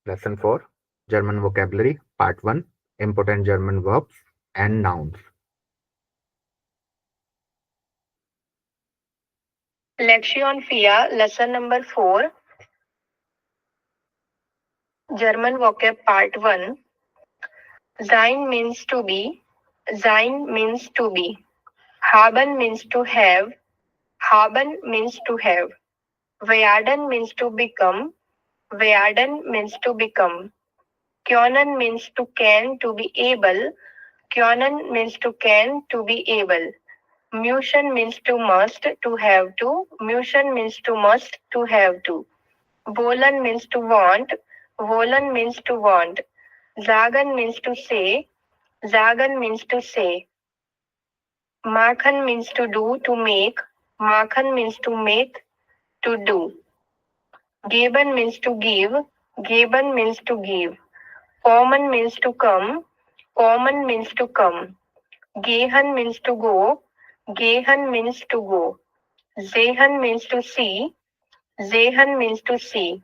Lesson 4, German Vocabulary, Part 1, Important German Verbs and Nouns. Lektion 4, lesson number 4, German vocab part 1. Sein means to be. Sein means to be. Haben means to have. Haben means to have. Werden means to become. Werden means to become. Können means to can, to be able. Können means to can, to be able. Müssen means to must, to have to. Müssen means to must, to have to. Wollen means to want. Wollen means to want. Sagen means to say. Sagen means to say. Machen means to do, to make. Machen means to make, to do. Geben means to give. Geben means to give. Kommen means to come. Kommen means to come. Gehen means to go. Gehen means to go. Sehen means to see. Sehen means to see.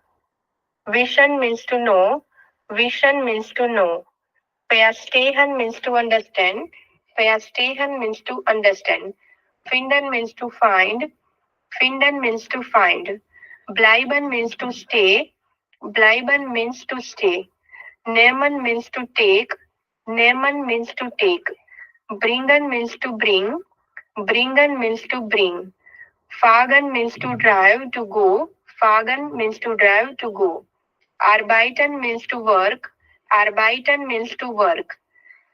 Wissen means to know. Wissen means to know. Verstehen means to understand. Verstehen means to understand. Finden means to find. Finden means to find. Bleiben means to stay. Bleiben means to stay. Nehmen means to take. Nehmen means to take. Bringen means to bring. Bringen means to bring. Fahren means to drive, to go. Fahren means to drive, to go. Arbeiten means to work. Arbeiten means to work.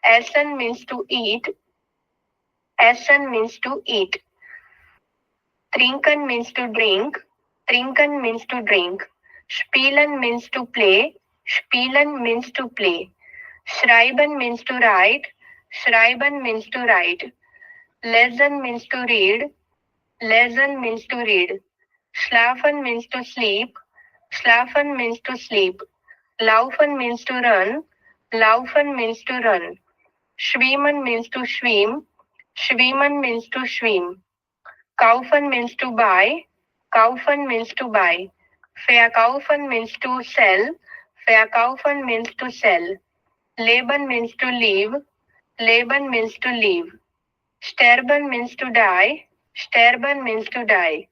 Essen means to eat. Essen means to eat. Trinken means to drink. Trinken means to drink. Spielen means to play. Spielen means to play. Schreiben means to write. Schreiben means to write. Lesen means to read. Lesen means to read. Schlafen means to sleep. Schlafen means to sleep. Laufen means to run. Laufen means to run. Schwimmen means to swim. Schwimmen means to swim. Kaufen means to buy. Kaufen means to buy. Verkaufen means to sell. Verkaufen means to sell. Leben means to live. Leben means to live. Sterben means to die. Sterben means to die.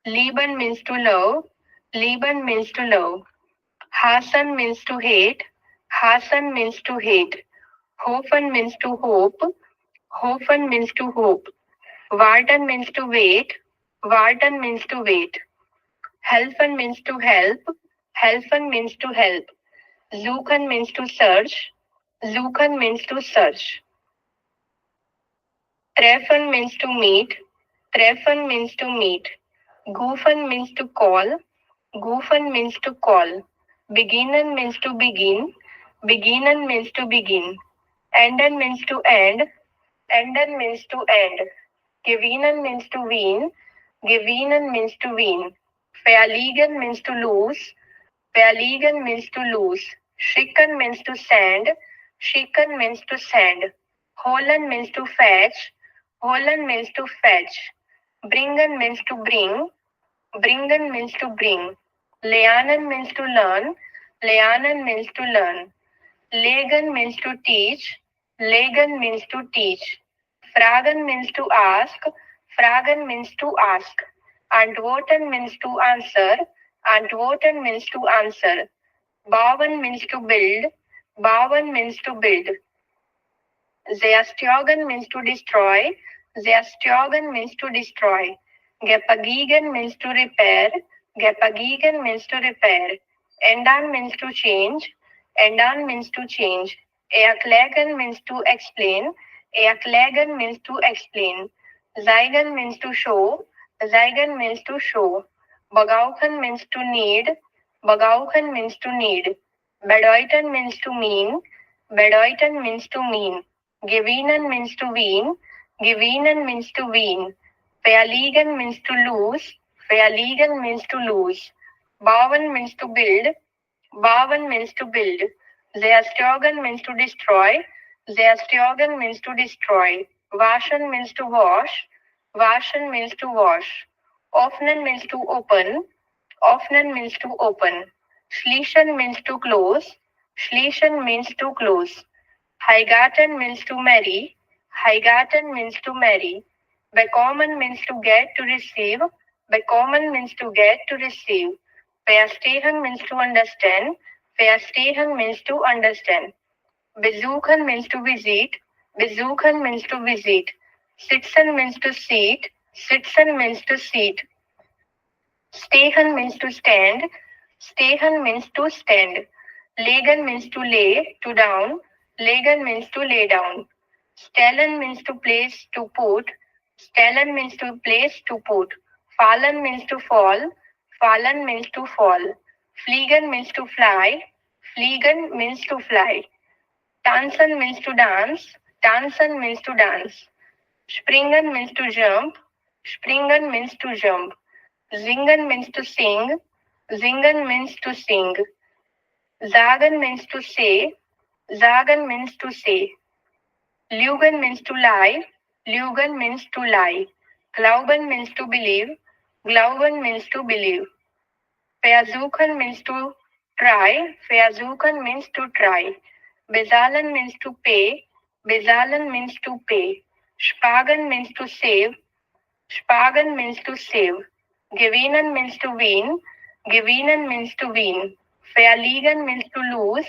Lieben means to love. Lieben means to love. Hassen means to hate. Hassen means to hate. Hoffen means to hope. Hoffen means to hope. Warten means to wait. Warten means to wait. Helfen means to help. Helfen means to help. Suchen means to search. Suchen means to search. Treffen means to meet. Treffen means to meet. Goofen means to call. Goofen means to call. Beginnen means to begin. Beginnen means to begin. Enden means to end. Enden means to end. Gewinnen means to win. Gewinnen means to win. Verliegen means to lose. Verliegen means to lose. Schicken means to send. Schicken means to send. Holen means to fetch. Holen means to fetch. Bringen means to bring. Bringen means to bring. Lernen means to learn. Lernen means to learn. Legen means to teach. Legen means to teach. Fragen means to ask. Fragen means to ask. Antworten means to answer. Antworten means to answer. Bauen means to build. Bauen means to build. Zerstörgen means to destroy. Zerstörgen means to destroy. Gepagigen means to repair. Gepagigen means to repair. Ändern means to change. Ändern means to change. Erklären means to explain. Erklären means to explain. Zeigen means to show. Zeigen means to show. Begauchen means to need. Begauchen means to need. Bedeuten means to mean. Bedeuten means to mean. Gewinnen means to win. Gewinnen means to win. Verliegen means to lose. Verliegen means to lose. Bauen means to build. Bauen means to build. Zerstörgen means to destroy. Zerstörgen means to destroy. Waschen means to wash. Waschen means to wash. Öffnen means to open. Öffnen means to open. Schließen means to close. Schließen means to close. Heiraten means to marry. Heiraten means to marry. Bekommen means to get, to receive. Bekommen means to get, to receive. Verstehen means to understand. Verstehen means to understand. Besuchen means to visit. Besuchen means to visit. Sitzen means to sit. Sitzen means to sit. Stehen means to stand. Stehen means to stand. Legen means to lay, to down. Legen means to lay down. Stellen means to place, to put. Stellen means to place, to put. Fallen means to fall. Fallen means to fall. Fliegen means to fly. Fliegen means to fly. Tanzen means to dance. Tanzen means to dance. Springen means to jump. Springen means to jump. Singen means to sing. Singen means to sing. Sagen means to say. Sagen means to say. Lügen means to lie. Lügen means to lie. Glauben means to believe. Glauben means to believe. Versuchen means to try. Versuchen means to try. Bezahlen means to pay. Bezahlen means to pay. Sparen means to save. Sparen means to save. Gewinnen means to win. Gewinnen means to win. Verlieren means to lose.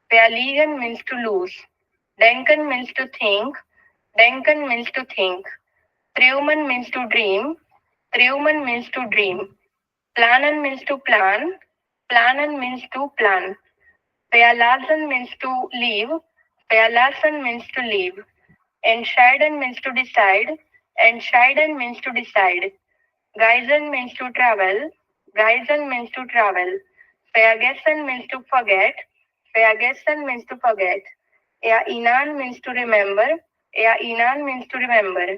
Verlieren means to lose. Denken means to think. Denken means to think. Träumen means to dream. Träumen means to dream. Planen means to plan. Planen means to plan. Verlassen means to leave. Verlassen means to leave. Entscheiden means to decide. Entscheiden means to decide. Reisen means to travel. Reisen means to travel. Vergessen means to forget. Vergessen means to forget. Erinnern means to remember. Erinnern means to remember.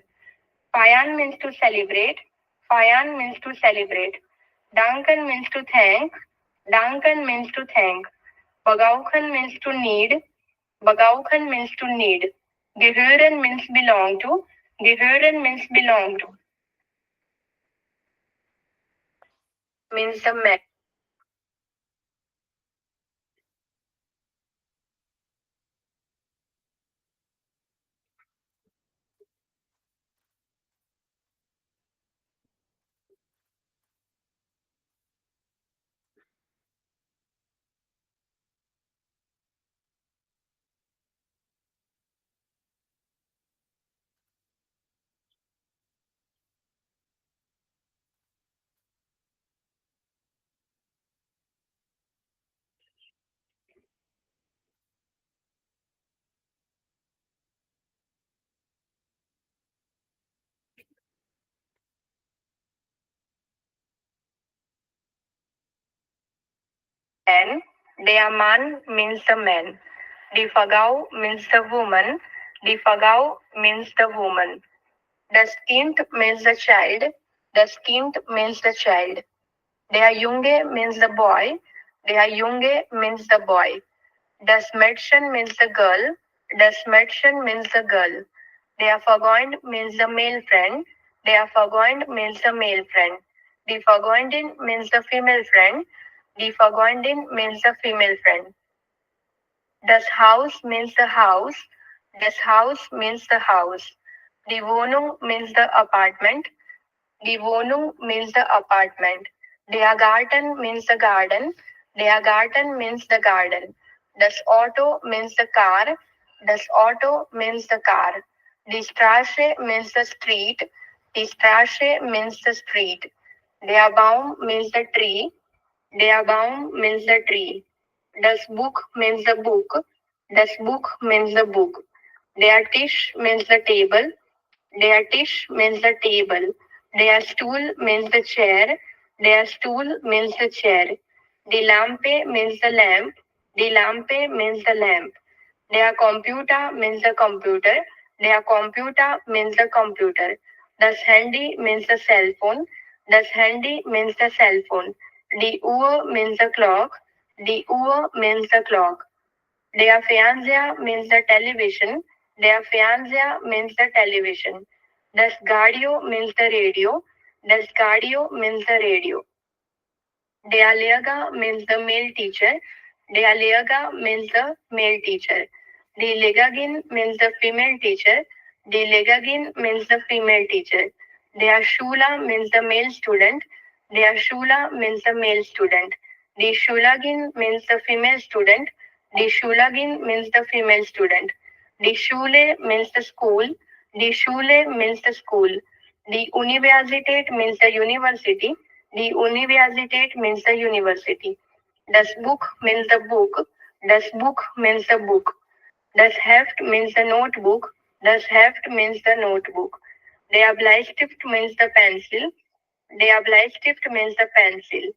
Feiern means to celebrate. Feiern means to celebrate. Danken means to thank. Danken means to thank. Begauchen means to need. Begauchen means to need. Gehören means belong to. Gehören means belong to. Means the man. And der Mann means the man. Die Frau means the woman. Die Frau means the woman. Das Kind means the child. Das Kind means the child. Der Junge means the boy. Der Junge means the boy. Das Mädchen means the girl. Das Mädchen means the girl. Der Freund means the male friend. Der Freund means the male friend. Die Freundin means the female friend. Die Freundin means the female friend. Das Haus means the house. Das Haus means the house. Die Wohnung means the apartment. Die Wohnung means the apartment. Der Garten means the garden. Der Garten means the garden. Das Auto means the car. Das Auto means the car. Die Straße means the street. Die Straße means the street. Der Baum means the tree. Der Baum means the tree. Das Buch means the book. Das Buch means the book. Der Tisch means the table. Der Tisch means the table. Der Stuhl means the chair. Der Stuhl means the chair. Die Lampe means the lamp. Die Lampe means the lamp. Der Computer means the computer. Der Computer means the computer. Das Handy means the cell phone. Das Handy means the cell phone. Die Uhr means the clock. Die Uhr means the clock. Der Fernseher means the television. Der Fernseher means the television. Das Radio means the radio. Das Radio means the radio. Der Lehrer means the male teacher. Der Lehrer means the male teacher. Die Lehrerin means the female teacher. Die Lehrerin means the female teacher. Der Schüler means the male student. Der Schüler means the male student. Die Schülerin means the female student. Die Schülerin means the female student. Die Schule means the school. Die Schule means the school. Die Universität means the university. The Universität means the university. Das Buch means the book. Das Buch means the book. Das Heft means the notebook. Das Heft means the notebook. Der Bleistift means the pencil. Der Bleistift means the pencil.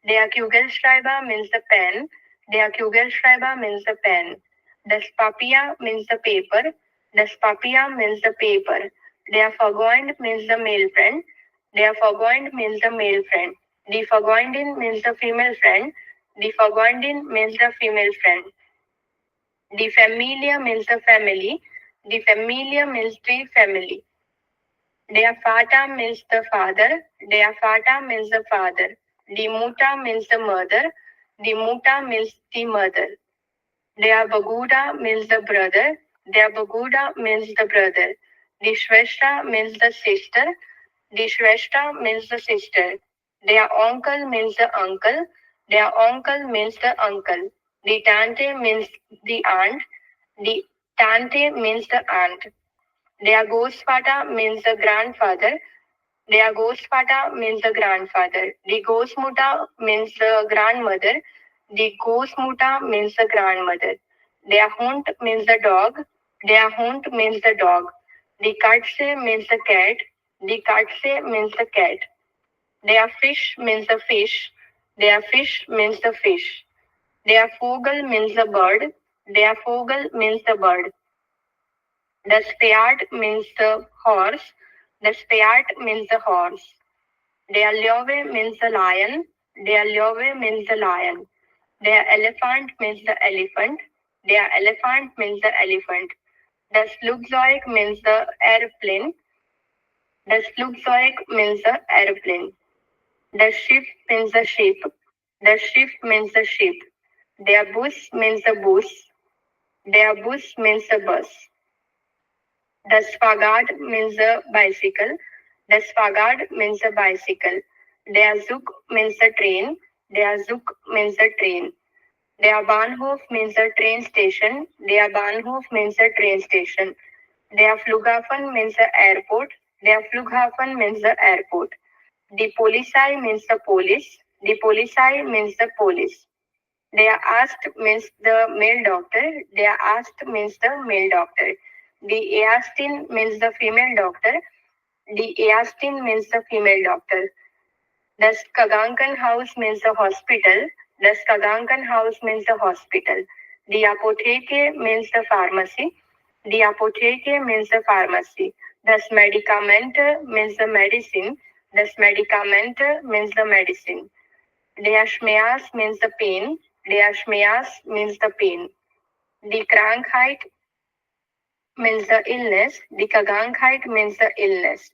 Der Kugelschreiber means the pen. Der Kugelschreiber means the pen. Das Papier means the paper. Das Papier means the paper. Der Freund means the male friend. Der Freund means the male friend. Die Freundin means the female friend. Die Freundin means the female friend. Die Familie means the family. Die Familie means the family. Der Vater means the father. Der Vater means the father. Die Mutter means the mother. Die Mutter means the mother. Der Bruder means the brother. Der Bruder means the brother. Die Schwester means the sister. Die Schwester means the sister. Der Onkel means the uncle. Der Onkel means the uncle. Die Tante means the aunt. Die Tante means the aunt. Der Großvater means the grandfather. Der Großvater means the grandfather. Die Großmutter means the grandmother. Die Großmutter means the grandmother. Der Hund means the dog. Der Hund means the dog. Die Katze means the cat. Die Katze means the cat. Der Fisch means the fish. Der Fisch means the fish. Der Vogel means the bird. Der Vogel means the bird. Das Pferd means the horse. Das Pferd means the horse. Der Löwe means the lion. Der Löwe means the lion. Der Elephant means the elephant. Der Elephant means the elephant. Das Flugzeug means the airplane. Das Flugzeug means the airplane. Das Schiff means the ship. Das Schiff means the ship. Der Bus means the bus. Der Bus means the bus. Das Fahrrad means the bicycle. Das Fahrrad means the bicycle. Der Zug means the train. Der Zug means the train. Der Bahnhof means the train station. Der Bahnhof means the train station. Der Flughafen means the airport. Der Flughafen means the airport. Die Polizei means the police. Die Polizei means the police. Der Arzt means the male doctor. Der Arzt means the male doctor. Die Ärztin means the female doctor. Die Ärztin means the female doctor. Das Krankenhaus means the hospital. Das Krankenhaus means the hospital. Die Apotheke means the pharmacy. Die Apotheke means the pharmacy. Das Medikament means the medicine. Das Medikament means the medicine. Der Schmerz means the pain. Der Schmerz means the pain. Die Krankheit means the illness. Die Krankheit means the illness.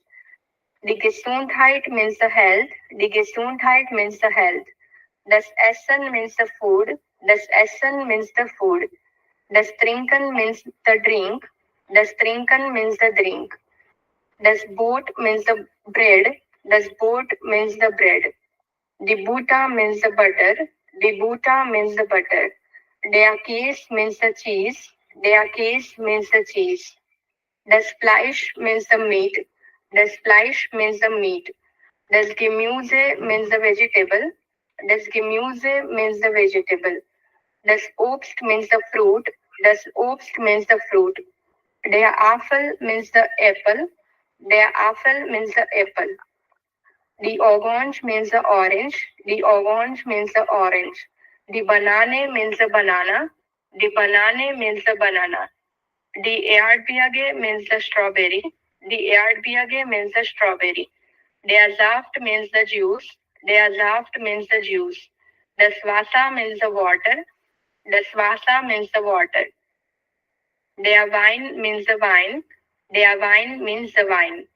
Die Gesundheit means the health. Die Gesundheit means the health. Das Essen means the food. Das Essen means the food. Das Trinken means the drink. Das Trinken means the drink. Das Boot means the bread. Das Boot means the bread. Die Butter means the butter. Die Butter means the butter. Der Käse means the cheese. Der Käse means the cheese. Das Fleisch means the meat. Das Fleisch means the meat. Das Gemüse means the vegetable. Das Gemüse means the vegetable. Das Obst means the fruit. Das Obst means the fruit. Der Apfel means the apple. Der Apfel means the apple. Die Orange means the orange. The orange means the orange. Die Banane means the banana. The banane means the banana. Die Erdbeere means the strawberry. The Erdbeere means the strawberry. Der Saft means the juice. Der Saft means the juice. Das Wasser means the water. Das Wasser means the water. Der Wein means the wine. Der Wein means the wine.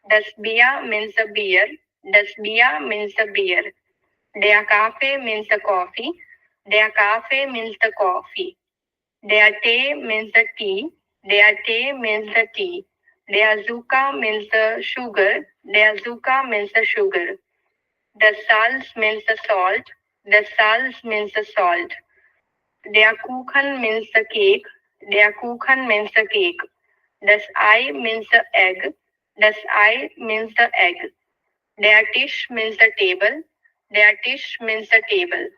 Das Bier means the beer. Das Bier means the beer. Der Kaffee means the coffee. Der Kaffee means the coffee. Der Tee means the tea. Der Tee means the tea. Der Zucker means the sugar. Der Zucker means the sugar. The Salz means the salt. The Salz means the salt. Der Kuchen means the cake. Der Kuchen means the cake. Das Ei means the egg. Das Ei means the egg. Der Tisch means the table. Der Tisch means the table.